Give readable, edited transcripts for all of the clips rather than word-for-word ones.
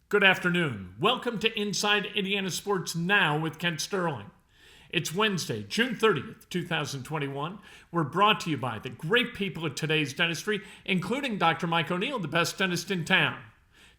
Good afternoon. Welcome to Inside Indiana Sports Now with Kent Sterling. It's Wednesday, June 30th, 2021. We're brought to you by the great people at Today's Dentistry, including Dr. Mike O'Neill, the best dentist in town.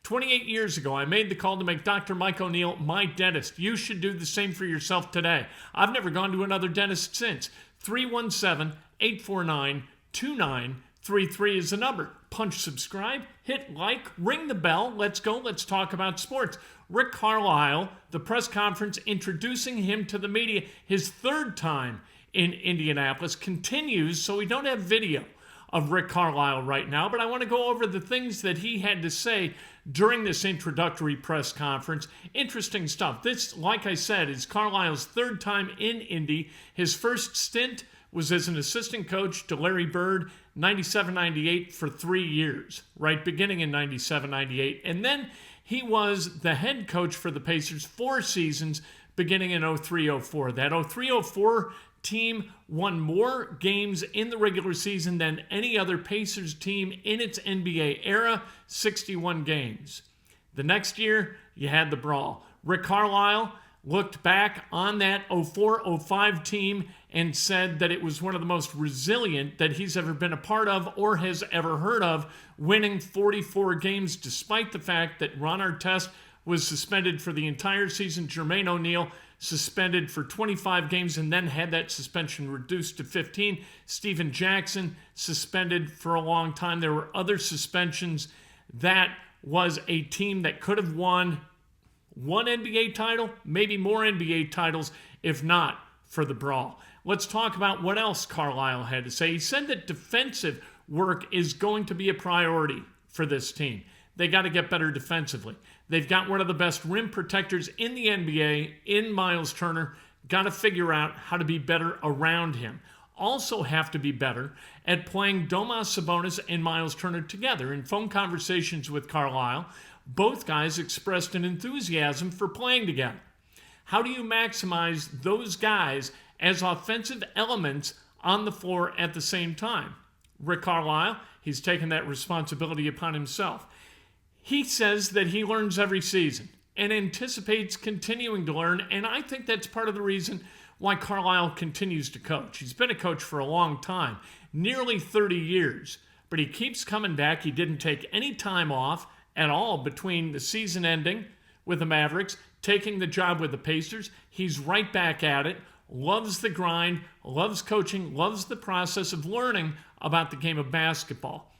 28 years ago, I made the call to make Dr. Mike O'Neill my dentist. You should do the same for yourself today. I've never gone to another dentist since. 317-849-2933 is the number. Punch subscribe, hit like, ring the bell. Let's go. Let's talk about sports. Rick Carlisle, the press conference introducing him to the media, his third time in Indianapolis, continues, so we don't have video of Rick Carlisle right now, but I want to go over the things that he had to say during this introductory press conference. Interesting stuff. This, like I said, is Carlisle's third time in Indy. His first stint was as an assistant coach to Larry Bird, 97-98 for 3 years, right, beginning in 97-98. And then he was the head coach for the Pacers 4 seasons, beginning in 03-04. That 03-04 team won more games in the regular season than any other Pacers team in its NBA era, 61 games. The next year, you had the brawl. Rick Carlisle looked back on that 04-05 team and said that it was one of the most resilient that he's ever been a part of or has ever heard of, winning 44 games despite the fact that Ron Artest was suspended for the entire season. Jermaine O'Neal suspended for 25 games and then had that suspension reduced to 15. Stephen Jackson suspended for a long time. There were other suspensions. That was a team that could have won one NBA title, maybe more NBA titles, if not for the brawl. Let's talk about what else Carlisle had to say. He said that defensive work is going to be a priority for this team. They got to get better defensively. They've got one of the best rim protectors in the NBA in Myles Turner. Got to figure out how to be better around him. Also have to be better at playing Domas, Sabonis, and Myles Turner together. In phone conversations with Carlisle, both guys expressed an enthusiasm for playing together. How do you maximize those guys as offensive elements on the floor at the same time? Rick Carlisle, he's taken that responsibility upon himself. He says that he learns every season and anticipates continuing to learn, and I think that's part of the reason why Carlisle continues to coach. He's been a coach for a long time, nearly 30 years, but he keeps coming back. He didn't take any time off at all between the season ending with the Mavericks, taking the job with the Pacers. He's right back at it, loves the grind, loves coaching, loves the process of learning about the game of basketball.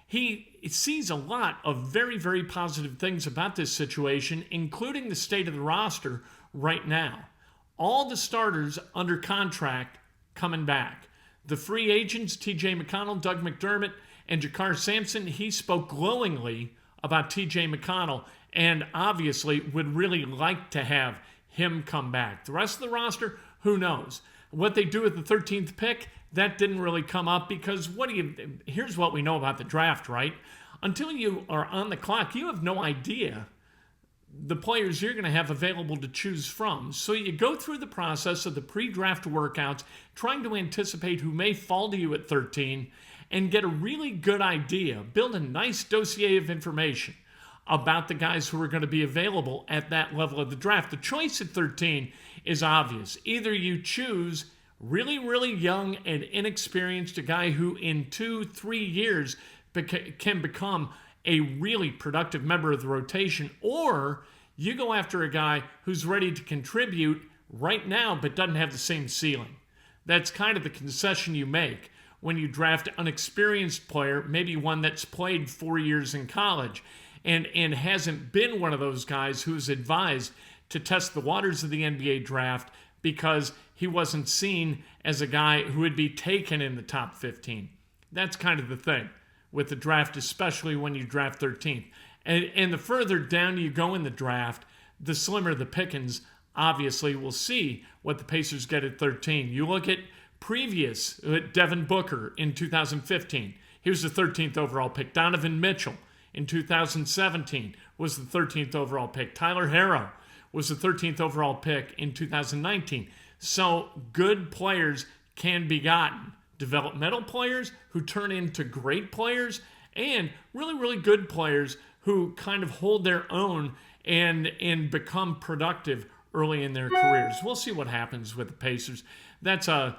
He sees a lot of very, very positive things about this situation, including the state of the roster right now. All the starters under contract coming back. The free agents, T.J. McConnell, Doug McDermott, and Jakar Sampson, he spoke glowingly about T.J. McConnell and obviously would really like to have him come back. The rest of the roster, who knows? What they do with the 13th pick, that didn't really come up because here's what we know about the draft, right? Until you are on the clock, you have no idea the players you're going to have available to choose from. So you go through the process of the pre-draft workouts, trying to anticipate who may fall to you at 13 and get a really good idea, build a nice dossier of information about the guys who are going to be available at that level of the draft. The choice at 13 is obvious. Either you choose really, really young and inexperienced, a guy who in 2-3 years can become a really productive member of the rotation, or you go after a guy who's ready to contribute right now but doesn't have the same ceiling. That's kind of the concession you make when you draft an experienced player, maybe one that's played 4 years in college and hasn't been one of those guys who's advised to test the waters of the NBA draft because he wasn't seen as a guy who would be taken in the top 15. That's kind of the thing with the draft, especially when you draft 13th. And the further down you go in the draft, the slimmer the pickings. Obviously, we'll see what the Pacers get at 13. You look at previous, Devin Booker in 2015. He was the 13th overall pick. Donovan Mitchell in 2017 was the 13th overall pick. Tyler Herro was the 13th overall pick in 2019. So good players can be gotten. Developmental players who turn into great players, and really, really good players who kind of hold their own and become productive early in their careers. We'll see what happens with the Pacers. That's a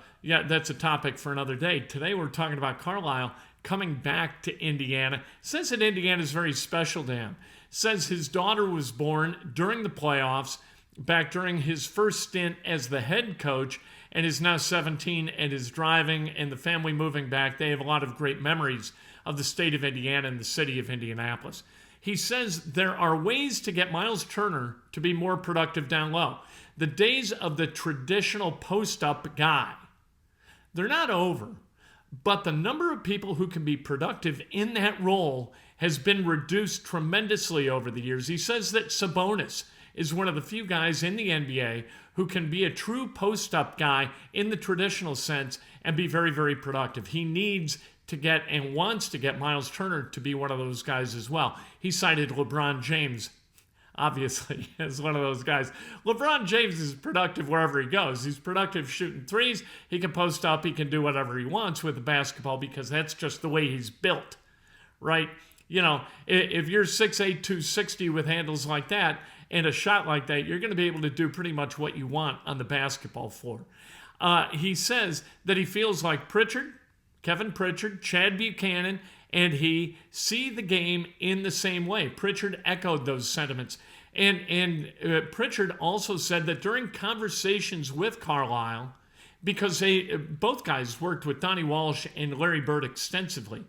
topic for another day. Today we're talking about Carlisle coming back to Indiana. Says that Indiana is very special to him. Says his daughter was born during the playoffs, back during his first stint as the head coach, and is now 17 and is driving, and the family moving back. They have a lot of great memories of the state of Indiana and the city of Indianapolis. He says there are ways to get Myles Turner to be more productive down low. The days of the traditional post-up guy, they're not over, but the number of people who can be productive in that role has been reduced tremendously over the years. He says that Sabonis is one of the few guys in the NBA who can be a true post-up guy in the traditional sense and be very, very productive. He needs to get and wants to get Myles Turner to be one of those guys as well. He cited LeBron James, obviously, as one of those guys. LeBron James is productive wherever he goes. He's productive shooting threes. He can post up. He can do whatever he wants with the basketball because that's just the way he's built, right? You know, if you're 6'8", 260 with handles like that and a shot like that, you're going to be able to do pretty much what you want on the basketball floor. He says that he feels like Kevin Pritchard, Chad Buchanan, and he see the game in the same way. Pritchard echoed those sentiments. And Pritchard also said that during conversations with Carlisle, because both guys worked with Donnie Walsh and Larry Bird extensively,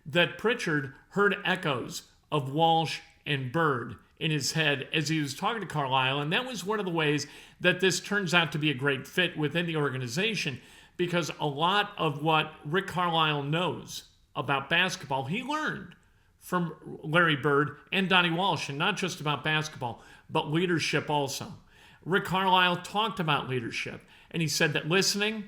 that Pritchard heard echoes of Walsh and Bird in his head as he was talking to Carlisle. And that was one of the ways that this turns out to be a great fit within the organization, because a lot of what Rick Carlisle knows about basketball, he learned from Larry Bird and Donnie Walsh, and not just about basketball, but leadership also. Rick Carlisle talked about leadership, and he said that listening,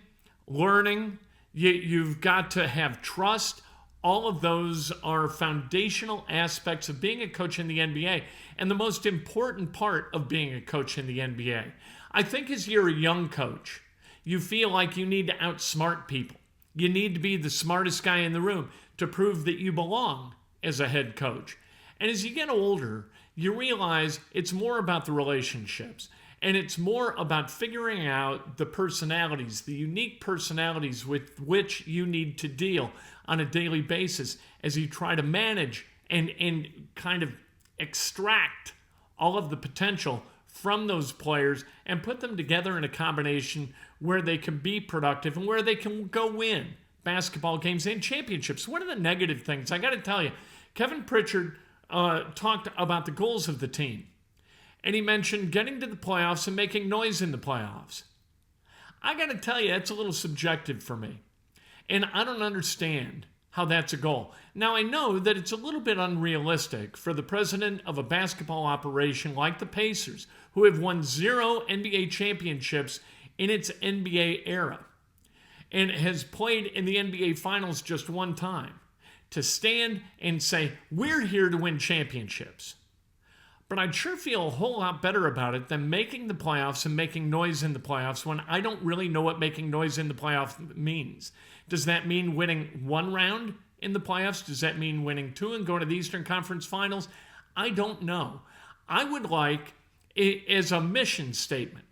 learning, you've got to have trust. All of those are foundational aspects of being a coach in the NBA, and the most important part of being a coach in the NBA. I think as you're a young coach, you feel like you need to outsmart people. You need to be the smartest guy in the room to prove that you belong as a head coach. And as you get older, you realize it's more about the relationships. And it's more about figuring out the personalities, the unique personalities with which you need to deal on a daily basis as you try to manage and kind of extract all of the potential from those players and put them together in a combination where they can be productive and where they can go win basketball games and championships. One of the negative things, I got to tell you, Kevin Pritchard talked about the goals of the team. And he mentioned getting to the playoffs and making noise in the playoffs. I got to tell you, that's a little subjective for me. And I don't understand how that's a goal. Now, I know that it's a little bit unrealistic for the president of a basketball operation like the Pacers, who have won 0 NBA championships in its NBA era and has played in the NBA Finals just one time, to stand and say, we're here to win championships. But I'd sure feel a whole lot better about it than making the playoffs and making noise in the playoffs when I don't really know what making noise in the playoffs means. Does that mean winning one round in the playoffs? Does that mean winning 2 and going to the Eastern Conference Finals? I don't know. I would like, as a mission statement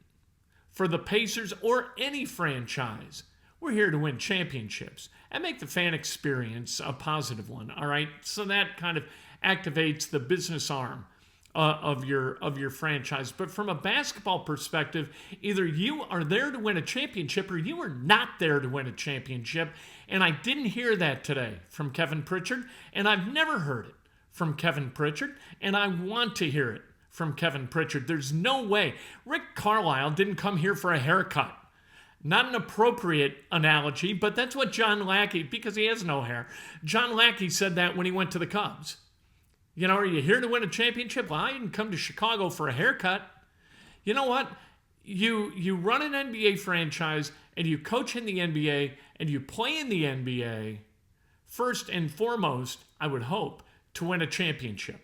for the Pacers or any franchise, we're here to win championships and make the fan experience a positive one, all right? So that kind of activates the business arm of your franchise. But from a basketball perspective, either you are there to win a championship or you are not there to win a championship. And I didn't hear that today from Kevin Pritchard, and I've never heard it from Kevin Pritchard, and I want to hear it from Kevin Pritchard. There's no way. Rick Carlisle didn't come here for a haircut. Not an appropriate analogy, but that's what John Lackey, because he has no hair, John Lackey said that when he went to the Cubs. You know, are you here to win a championship? Well, I didn't come to Chicago for a haircut. You know what? You run an NBA franchise and you coach in the NBA and you play in the NBA, first and foremost, I would hope, to win a championship.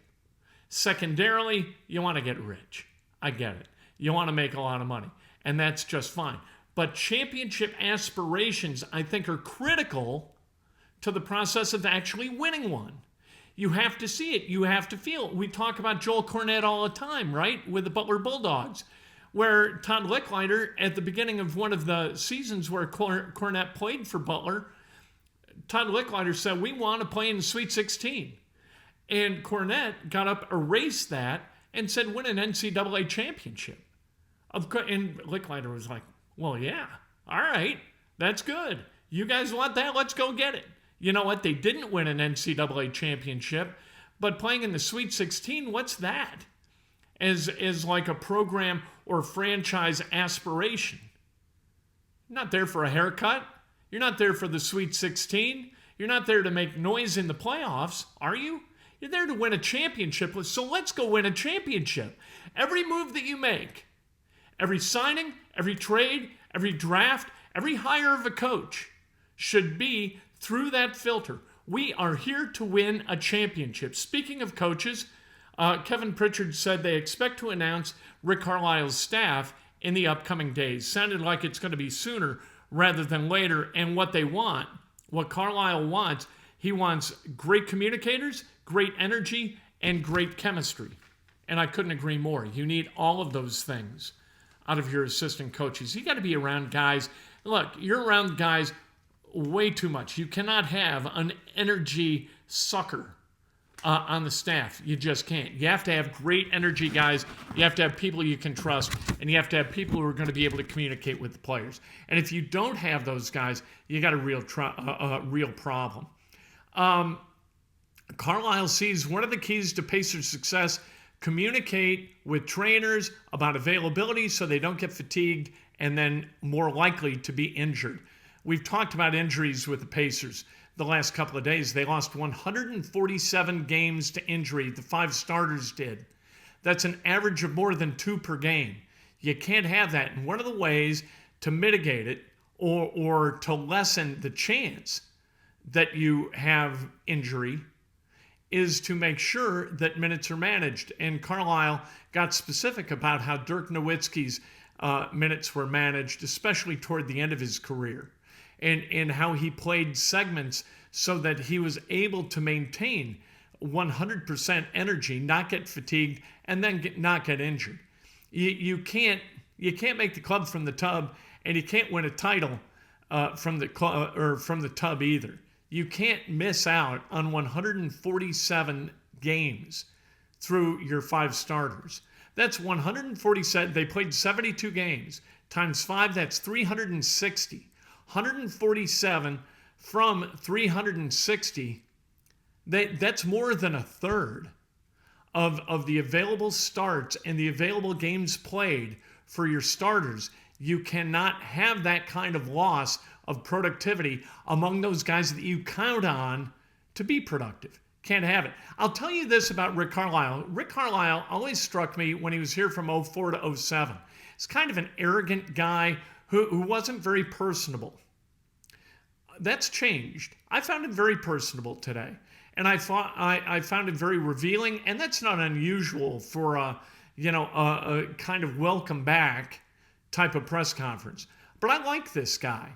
Secondarily, you want to get rich. I get it. You want to make a lot of money, and that's just fine. But championship aspirations, I think, are critical to the process of actually winning one. You have to see it. You have to feel it. We talk about Joel Cornette all the time, right, with the Butler Bulldogs, where Todd Licklider, at the beginning of one of the seasons where Cornette played for Butler, Todd Licklider said, we want to play in the Sweet 16. And Cornette got up, erased that, and said, win an NCAA championship. And Licklider was like, well, yeah, all right, that's good. You guys want that? Let's go get it. You know what? They didn't win an NCAA championship, but playing in the Sweet 16, what's that? As like a program or franchise aspiration. You're not there for a haircut. You're not there for the Sweet 16. You're not there to make noise in the playoffs, are you? You're there to win a championship. So let's go win a championship. Every move that you make, every signing, every trade, every draft, every hire of a coach should be through that filter. We are here to win a championship. Speaking of coaches, Kevin Pritchard said they expect to announce Rick Carlisle's staff in the upcoming days. Sounded like it's going to be sooner rather than later. And what they want, what Carlisle wants, he wants great communicators, great energy, and great chemistry. And I couldn't agree more. You need all of those things out of your assistant coaches. You got to be around guys. Look, you're around guys way too much. You cannot have an energy sucker on the staff. You just can't. You have to have great energy guys. You have to have people you can trust, and you have to have people who are going to be able to communicate with the players. And if you don't have those guys, you got a real problem. Carlisle sees one of the keys to Pacers' success: communicate with trainers about availability so they don't get fatigued and then more likely to be injured. We've talked about injuries with the Pacers the last couple of days. They lost 147 games to injury. The 5 starters did. That's an average of more than 2 per game. You can't have that. And one of the ways to mitigate it or to lessen the chance that you have injury is to make sure that minutes are managed. And Carlisle got specific about how Dirk Nowitzki's minutes were managed, especially toward the end of his career, and how he played segments so that he was able to maintain 100% energy, not get fatigued, and then not get injured. You can't make the club from the tub, and you can't win a title from the club or from the tub either. You can't miss out on 147 games through your 5 starters. That's 147. They played 72 games times 5. That's 360. 147 from 360. That's more than a third of the available starts and the available games played for your starters. You cannot have that kind of loss of productivity among those guys that you count on to be productive. Can't have it. I'll tell you this about Rick Carlisle. Rick Carlisle always struck me when he was here from 04 to 07. He's kind of an arrogant guy who wasn't very personable. That's changed. I found him very personable today. And I found it very revealing, and that's not unusual for a kind of welcome back type of press conference. But I like this guy.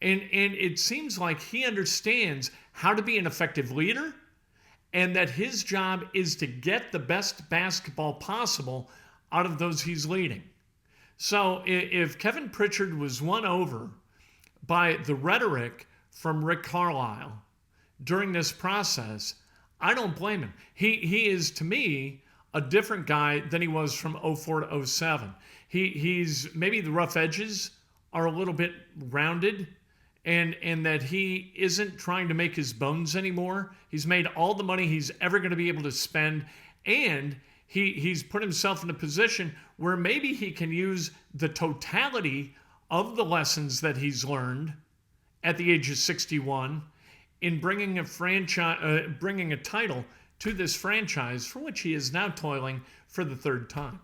And it seems like he understands how to be an effective leader, and that his job is to get the best basketball possible out of those he's leading. So if Kevin Pritchard was won over by the rhetoric from Rick Carlisle during this process, I don't blame him. He is, to me, a different guy than he was from 04 to 07. He's maybe the rough edges are a little bit rounded, and that he isn't trying to make his bones anymore. He's made all the money he's ever going to be able to spend, and he's put himself in a position where maybe he can use the totality of the lessons that he's learned at the age of 61 in bringing a title to this franchise for which he is now toiling for the 3rd time.